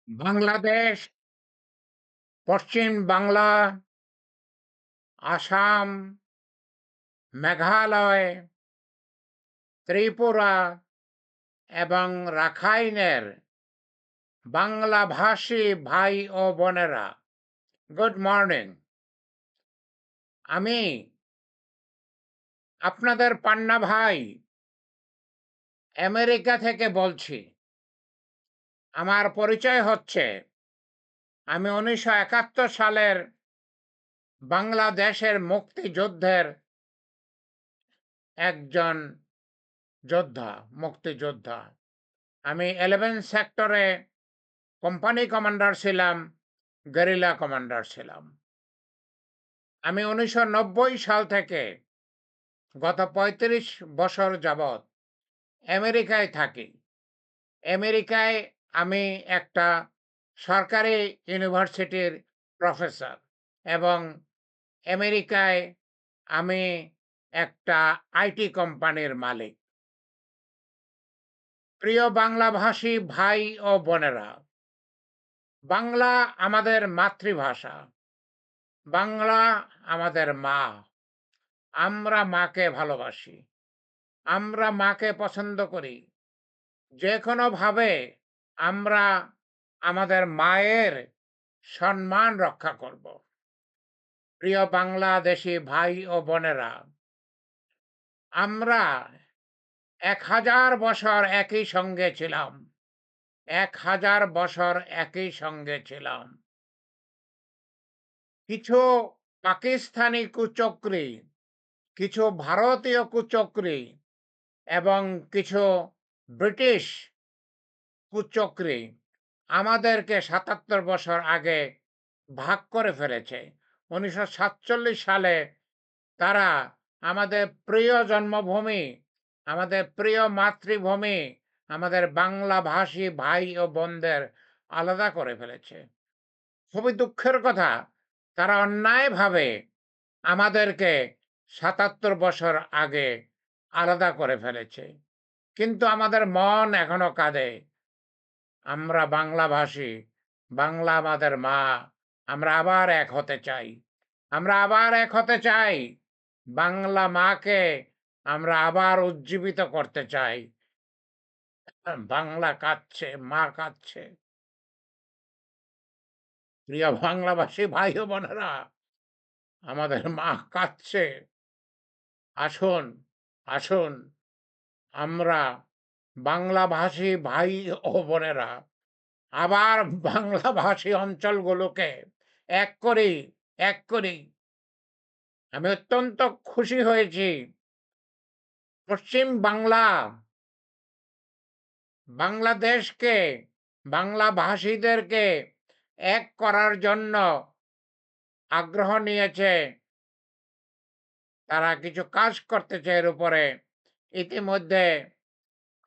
বাংলাদেশ, পশ্চিম বাংলা, আসাম, মেঘালয়, ত্রিপুরা এবং রাখাইনের বাংলাভাষী ভাই ও বোনেরা, গুড মর্নিং। আমি আপনাদের পান্না ভাই আমেরিকা থেকে বলছি। আমার পরিচয় হচ্ছে, আমি ১৯৭১ সালের বাংলাদেশের মুক্তিযুদ্ধের একজন যোদ্ধা, মুক্তিযোদ্ধা। আমি 11 সেক্টরে কোম্পানি কমান্ডার ছিলাম, গেরিলা কমান্ডার ছিলাম। আমি ১৯৯০ সাল থেকে গত ৩৫ বছর যাবৎ আমেরিকায় থাকি। আমেরিকায় আমি একটা সরকারি ইউনিভার্সিটির প্রফেসর এবং আমেরিকায় আমি একটা আইটি কোম্পানির মালিক। প্রিয় বাংলাভাষী ভাই ও বোনেরা, বাংলা আমাদের মাতৃভাষা। বাংলা আমাদের মা। আমরা মাকে ভালোবাসি। আমরা মাকে পছন্দ করি। যেকোনোভাবে আমরা আমাদের মায়ের সম্মান রক্ষা করব। প্রিয় বাংলাদেশী ভাই ও বোনেরা, আমরা ১০০০ বছর একই সঙ্গে ছিলাম। ১০০০ বছর একই সঙ্গে ছিলাম। কিছু পাকিস্তানি কুচক্রী, কিছু ভারতীয় কুচক্রী এবং কিছু ব্রিটিশ কুচক্রী আমাদেরকে ৭৭ বছর আগে ভাগ করে ফেলেছে। ১৯৪৭ সালে তারা আমাদের প্রিয় জন্মভূমি, আমাদের প্রিয় মাতৃভূমি, আমাদের বাংলাভাষী ভাই ও বোনদের আলাদা করে ফেলেছে। খুবই দুঃখের কথা, তারা অন্যায়ভাবে আমাদেরকে ৭৭ বছর আগে আলাদা করে ফেলেছে। কিন্তু আমাদের মন এখনো কাঁদে। আমরা বাংলাভাষী, বাংলা আমাদের মা। আমরা আবার এক হতে চাই। আমরা আবার এক হতে চাই। বাংলা মাকে আমরা আবার উজ্জীবিত করতে চাই। বাংলা কাঁদছে, মা কাঁদছে। প্রিয় বাংলাভাষী ভাই ও বোনেরা, আমাদের মা কাঁদছে। আসুন, আসুন আমরা বাংলাভাষী ভাই ও বোনেরা আবার বাংলাভাষী অঞ্চলগুলোকে এক করি, এক করি। আমি অত্যন্ত খুশি হয়েছি। পশ্চিম বাংলা, বাংলাদেশকে, বাংলাভাষীদেরকে এক করার জন্য আগ্রহ নিয়েছে। তারা কিছু কাজ করতেছে এর উপরে। ইতিমধ্যে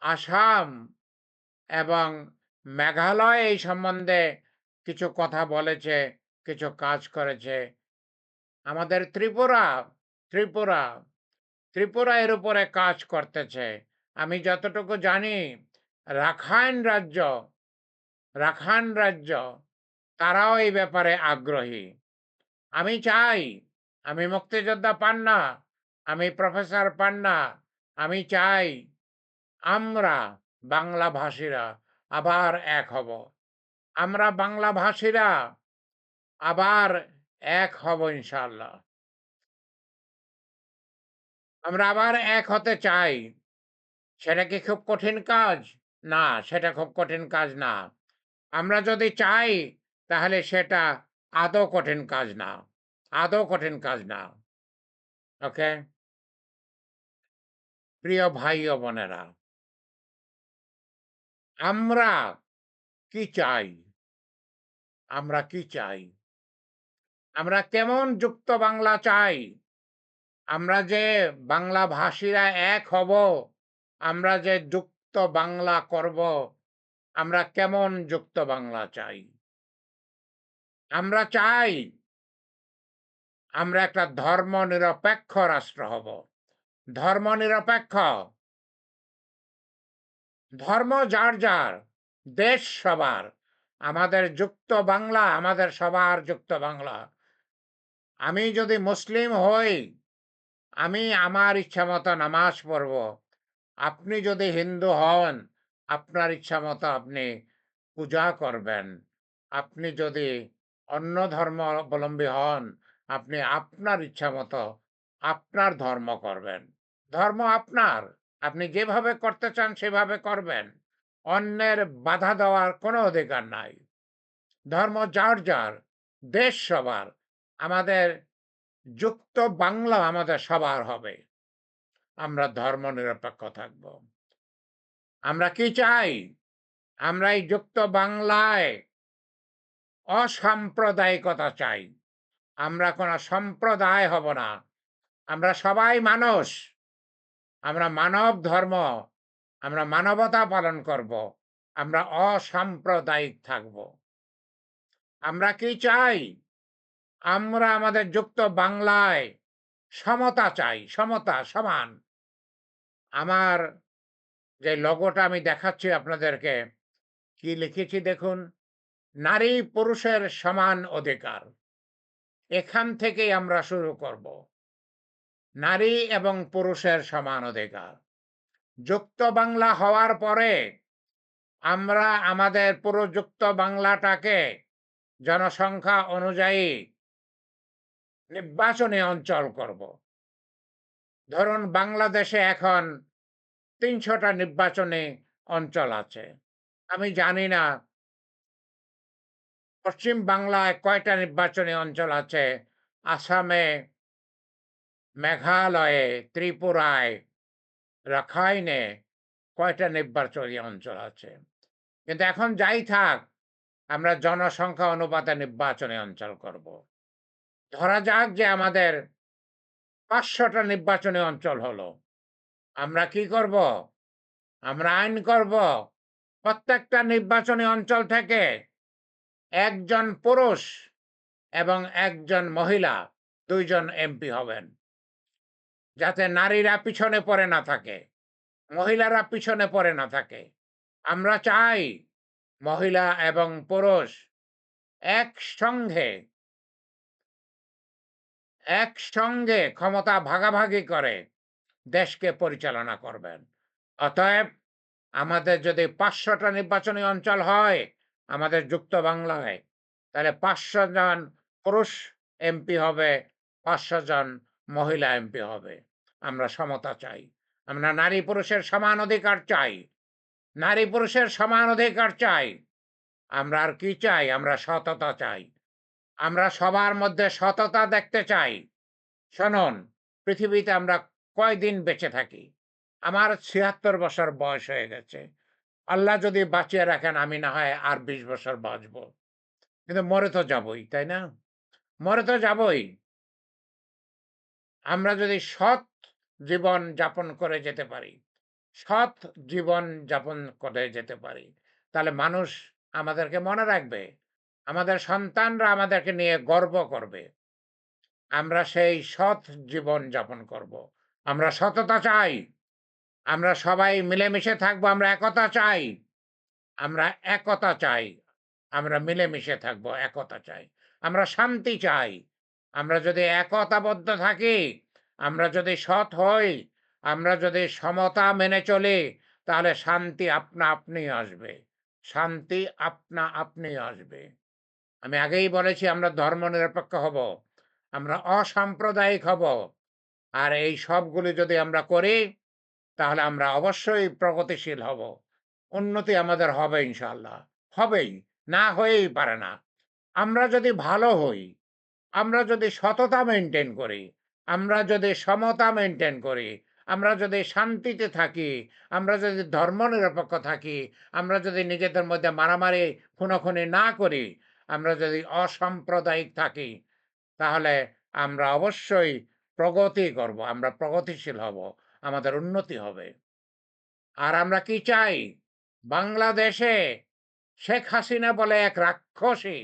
আসাম এবং মেঘালয় এই সম্বন্ধে কিছু কথা বলেছে, কিছু কাজ করেছে। আমাদের ত্রিপুরা, ত্রিপুরা, ত্রিপুরা এর উপরে কাজ করতেছে। আমি যতটুকু জানি রাখাইন রাজ্য, রাখাইন রাজ্য তারাও এই ব্যাপারে আগ্রহী। আমি চাই, আমি মুক্তিযোদ্ধা পান্না, আমি প্রফেসর পান্না, আমি চাই আমরা বাংলাভাষীরা আবার এক হব। আমরা বাংলাভাষীরা আবার এক হব ইনশাআল্লাহ। আমরা আবার এক হতে চাই। সেটা কি খুব কঠিন কাজ? না, সেটা খুব কঠিন কাজ না। আমরা যদি চাই তাহলে সেটা আদৌ কঠিন কাজ না। আদৌ কঠিন কাজ না। ওকে? প্রিয় ভাই ও বোনেরা, আমরা কি চাই? আমরা কি চাই? আমরা কেমন যুক্ত বাংলা চাই? আমরা যে বাংলাভাষীরা এক হব, আমরা যে যুক্ত বাংলা করব, আমরা কেমন যুক্ত বাংলা চাই? আমরা চাই আমরা একটা ধর্মনিরপেক্ষ রাষ্ট্র হব। ধর্মনিরপেক্ষ, ধর্ম যার যার, দেশ সবার। আমাদের যুক্ত বাংলা, আমাদের সবার যুক্ত বাংলা। আমি যদি মুসলিম হই, আমি আমার ইচ্ছামতো নামাজ পড়ব। আপনি যদি হিন্দু হন, আপনার ইচ্ছামতো আপনি পূজা করবেন। আপনি যদি অন্য ধর্মাবলম্বী হন, আপনি আপনার ইচ্ছামতো আপনার ধর্ম করবেন। ধর্ম আপনার। আপনি যেভাবে করতে চান সেভাবে করবেন। অন্যের বাধা দেওয়ার কোনো অধিকার নাই। ধর্ম যার যার, দেশ সবার। আমাদের যুক্ত বাংলা আমাদের সবার হবে। আমরা ধর্মনিরপেক্ষ থাকব। আমরা কি চাই? আমরা এই যুক্ত বাংলায় অসাম্প্রদায়িকতা চাই। আমরা কোনো সম্প্রদায় হব না। আমরা সবাই মানুষ। আমরা মানব ধর্ম, আমরা মানবতা পালন করব। আমরা অসাম্প্রদায়িক থাকব। আমরা কি চাই? আমরা আমাদের যুক্ত বাংলায় সমতা চাই, সমতা, সমান। আমার যে লোগোটা আমি দেখাচ্ছি আপনাদেরকে, কি লিখেছি দেখুন? নারী পুরুষের সমান অধিকার। এখান থেকেই আমরা শুরু করব। নারী এবং পুরুষের সমান অধিকার। যুক্ত বাংলা হওয়ার পরে আমরা আমাদের পুরো যুক্ত বাংলাটাকে জনসংখ্যা অনুযায়ী নির্বাচনী অঞ্চল করব। ধরুন বাংলাদেশে এখন ৩০০টা নির্বাচনী অঞ্চল আছে। আমি জানি না পশ্চিম বাংলায় কয়টা নির্বাচনী অঞ্চল আছে। আসামে, মেঘালয়ে, ত্রিপুরায়, রাখাইনে কয়টা নির্বাচনী অঞ্চল আছে। কিন্তু এখন যাই থাক, আমরা জনসংখ্যা অনুপাতে নির্বাচনী অঞ্চল করব। ধরা যাক যে আমাদের ৫০০টা নির্বাচনী অঞ্চল হলো। আমরা কি করব? আমরা আইন করব। প্রত্যেকটা নির্বাচনী অঞ্চল থেকে একজন পুরুষ এবং একজন মহিলা ২ জন এমপি হবেন। যাতে নারীরা পিছনে পড়ে না থাকে, মহিলারা পিছনে পড়ে না থাকে। আমরা চাই মহিলা এবং পুরুষ একসঙ্গে একসঙ্গে ক্ষমতা ভাগাভাগি করে দেশকে পরিচালনা করবেন। অতএব আমাদের যদি ৫০০টা নির্বাচনী অঞ্চল হয় আমাদের যুক্ত বাংলায়, তাহলে ৫০০ জন পুরুষ এমপি হবে, ৫০০ জন মহিলা এমপি হবে। আমরা সমতা চাই। আমরা নারী পুরুষের সমান অধিকার চাই। নারী পুরুষের সমান অধিকার চাই। আমরা আর কি চাই? আমরা সততা চাই। আমরা সবার মধ্যে সততা দেখতে চাই। শুনুন, পৃথিবীতে আমরা কয়দিন বেঁচে থাকি? আমার ৭৬ বছর বয়স হয়ে গেছে। আল্লাহ যদি বাঁচিয়ে রাখেন আমি না হয় আর ২০ বছর বাঁচব। কিন্তু মরে তো যাবই, তাই না? মরে তো যাবই। আমরা যদি সৎ জীবন যাপন করে যেতে পারি, সৎ জীবন যাপন করে যেতে পারি, তাহলে মানুষ আমাদেরকে মনে রাখবে। আমাদের সন্তানরা আমাদেরকে নিয়ে গর্ব করবে। আমরা সেই সৎ জীবন যাপন করব। আমরা সততা চাই। আমরা সবাই মিলেমিশে থাকবো। আমরা একতা চাই। আমরা একতা চাই। আমরা মিলেমিশে থাকবো, একতা চাই। আমরা শান্তি চাই। আমরা যদি একতাবদ্ধ থাকি, আমরা যদি সৎ হই, আমরা যদি সমতা মেনে চলি, তাহলে শান্তি আপনা আপনি আসবে। শান্তি আপনা আপনি আসবে। আমি আগেই বলেছি আমরা ধর্মনিরপেক্ষ হব। আমরা অসাম্প্রদায়িক হব। আর এই সবগুলি যদি আমরা করি, তাহলে আমরা অবশ্যই প্রগতিশীল হব। উন্নতি আমাদের হবে ইনশাআল্লাহ। হবেই। না হয়েই পারে না। আমরা যদি ভালো হই, আমরা যদি সততা মেইনটেইন করি, আমরা যদি সমতা মেইনটেইন করি, আমরা যদি শান্তিতে থাকি, আমরা যদি ধর্মনিরপেক্ষ থাকি, আমরা যদি নিজেদের মধ্যে মারামারি খুনোখুনি না করি, আমরা যদি অসাম্প্রদায়িক থাকি, তাহলে আমরা অবশ্যই প্রগতি করব। আমরা প্রগতিশীল হব। আমাদের উন্নতি হবে। আর আমরা কি চাই? বাংলাদেশে শেখ হাসিনা বলে এক রাক্ষসী,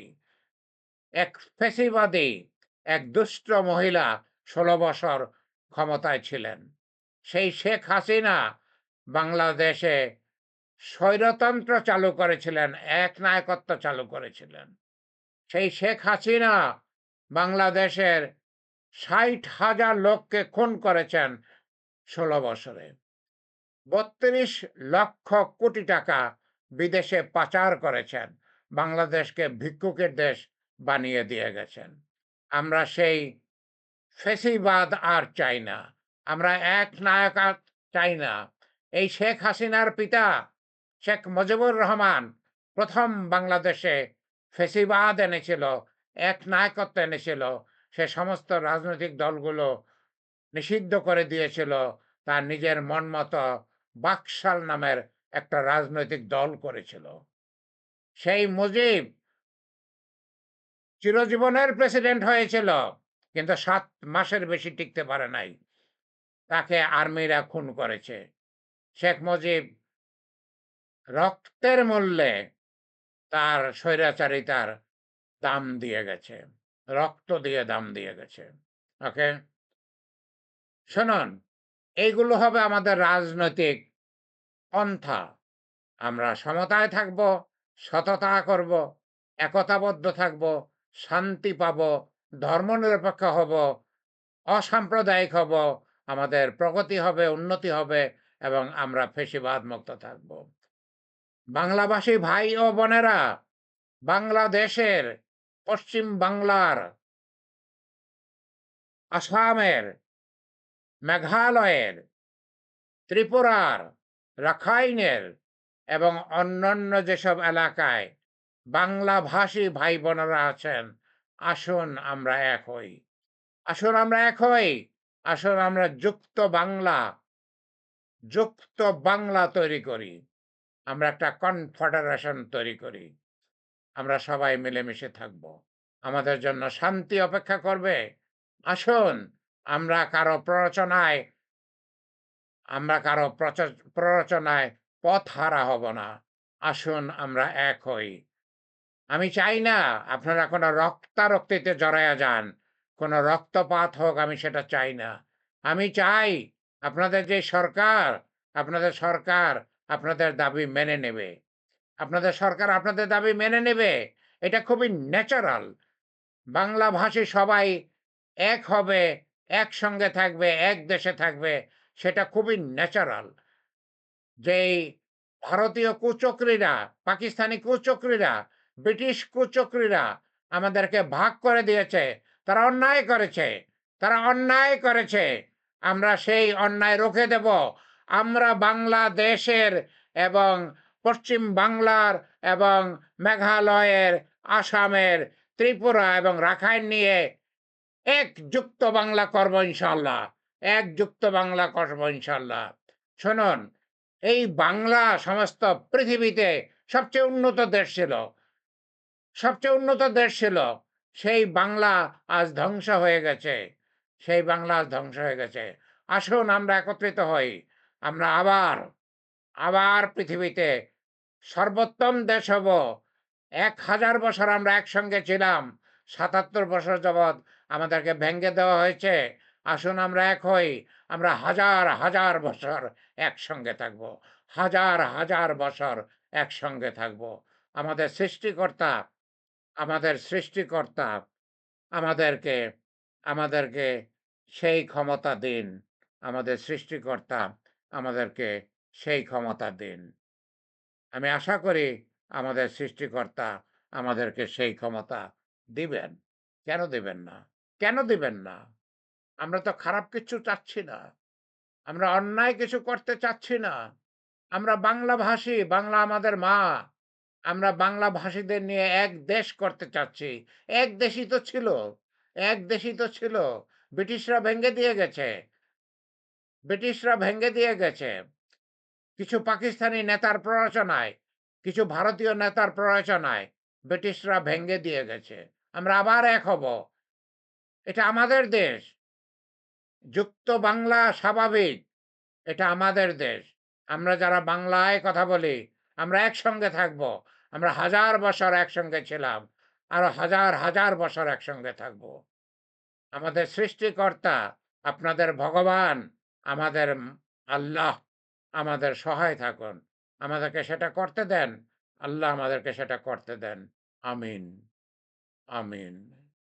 এক ফ্যাসিবাদী, এক দুষ্ট মহিলা ১৬ বছর ক্ষমতায় ছিলেন। সেই শেখ হাসিনা বাংলাদেশে স্বৈরতন্ত্র চালু করেছিলেন, একনায়কত্ব চালু করেছিলেন। সেই শেখ হাসিনা বাংলাদেশের ৬০,০০০ লোককে খুন করেছেন ১৬ বছরে। ৩২ লক্ষ কোটি টাকা বিদেশে পাচার করেছেন। বাংলাদেশকে ভিক্ষুকের দেশ বানিয়ে দিয়ে গেছেন। আমরা সেই ফ্যাসিবাদ আর চাই না। আমরা একনায়কত্ব চাই না। এই শেখ হাসিনার পিতা শেখ মুজিবুর রহমান ১ম বাংলাদেশে ফ্যাসিবাদ এনেছিল, একনায়কত্ব এনেছিল। সে সমস্ত রাজনৈতিক দলগুলো নিষিদ্ধ করে দিয়েছিল। তার নিজের মনমতো বাকশাল নামের একটা রাজনৈতিক দল করেছিল। সেই মুজিব চিরজীবনের প্রেসিডেন্ট হয়েছিল, কিন্তু ৭ মাসের বেশি টিকতে পারে নাই। তাকে আর্মিরা খুন করেছে। শেখ মুজিব রক্তের মূল্যে তার স্বৈরাচারিতার দাম দিয়ে গেছে। রক্ত দিয়ে দাম দিয়ে গেছে। ওকে? শুনুন, এইগুলো হবে আমাদের রাজনৈতিক পন্থা। আমরা সমতায় থাকব, সততা করব, একতাবদ্ধ থাকব, শান্তি পাব, ধর্মনিরপেক্ষ হব, অসাম্প্রদায়িক হব, আমাদের প্রগতি হবে, উন্নতি হবে এবং আমরা ফ্যাসিবাদ মুক্ত থাকব। বাংলাভাষী ভাই ও বোনেরা, বাংলাদেশের, পশ্চিম বাংলার, আসামের, মেঘালয়ের, ত্রিপুরার, রাখাইনের এবং অন্যান্য যেসব এলাকায় বাংলাভাষী ভাই বোনেরা আছেন, আসুন আমরা এক হই। আসুন আমরা এক হই। আসুন আমরা যুক্ত বাংলা তৈরি করি। আমরা একটা কনফেডারেশন তৈরি করি। আমরা সবাই মিলেমিশে থাকব। আমাদের জন্য শান্তি অপেক্ষা করবে। আসুন আমরা কারো প্ররোচনায় পথহারা হব না। আসুন আমরা এক হই। আমি চাই না আপনারা কোনো রক্তারক্তিতে জড়ায়া যান। কোনো রক্তপাত হোক, আমি সেটা চাই না। আমি চাই আপনাদের যে সরকার, আপনাদের সরকার আপনাদের দাবি মেনে নেবে। আপনাদের সরকার আপনাদের দাবি মেনে নেবে। এটা খুবই ন্যাচারাল। বাংলাভাষী সবাই এক হবে, একসঙ্গে থাকবে, এক দেশে থাকবে। সেটা খুবই ন্যাচারাল। যেই ভারতীয় কুচক্রীরা, পাকিস্তানি কুচক্রীরা, ব্রিটিশ কুচক্রীরা আমাদেরকে ভাগ করে দিয়েছে, তারা অন্যায় করেছে। তারা অন্যায় করেছে। আমরা সেই অন্যায় রুখে দেব। আমরা বাংলাদেশের এবং পশ্চিম বাংলার এবং মেঘালয়ের, আসামের, ত্রিপুরা এবং রাখাইন নিয়ে একযুক্ত বাংলা করব ইনশাআল্লাহ। একযুক্ত বাংলা করব ইনশাআল্লাহ। শুনুন, এই বাংলা সমস্ত পৃথিবীতে সবচেয়ে উন্নত দেশ ছিল। সবচেয়ে উন্নত দেশ ছিল। সেই বাংলা আজ ধ্বংস হয়ে গেছে। সেই বাংলা আজ ধ্বংস হয়ে গেছে। আসুন আমরা একত্রিত হই। আমরা আবার পৃথিবীতে সর্বোত্তম দেশ হব। ১,০০০ বছর আমরা একসঙ্গে ছিলাম। ৭৭ বছর যাবৎ আমাদেরকে ভেঙে দেওয়া হয়েছে। আসুন আমরা এক হই। আমরা হাজার হাজার বছর একসঙ্গে থাকব। হাজার হাজার বছর একসঙ্গে থাকব। আমাদের সৃষ্টিকর্তা আমাদের সৃষ্টিকর্তা আমাদেরকে আমাদেরকে সেই ক্ষমতা দিন। আমাদের সৃষ্টিকর্তা আমাদেরকে সেই ক্ষমতা দিন। আমি আশা করি আমাদের সৃষ্টিকর্তা আমাদেরকে সেই ক্ষমতা দিবেন। কেন দিবেন না? কেন দিবেন না? আমরা তো খারাপ কিচ্ছু চাচ্ছি না। আমরা অন্যায় কিছু করতে চাচ্ছি না। আমরা বাংলাভাষী, বাংলা আমাদের মা। আমরা বাংলাভাষীদের নিয়ে এক দেশ করতে চাচ্ছি। এক দেশই তো ছিল। এক দেশই তো ছিল। ব্রিটিশরা ভেঙে দিয়ে গেছে। ব্রিটিশরা ভেঙে দিয়ে গেছে। কিছু পাকিস্তানি নেতার প্ররোচনায়, কিছু ভারতীয় নেতার প্ররোচনায় ব্রিটিশরা ভেঙে দিয়ে গেছে। আমরা আবার এক হব। এটা আমাদের দেশ। যুক্ত বাংলা স্বাভাবিক। এটা আমাদের দেশ। আমরা যারা বাংলায় কথা বলি, আমরা একসঙ্গে থাকব। আমরা হাজার বছর একসঙ্গে ছিলাম। আরো হাজার হাজার বছর একসঙ্গে থাকব। আমাদের সৃষ্টিকর্তা, আপনাদের ভগবান, আমাদের আল্লাহ আমাদের সহায় থাকুন। আমাদেরকে সেটা করতে দেন। আল্লাহ আমাদেরকে সেটা করতে দেন। আমিন, আমিন।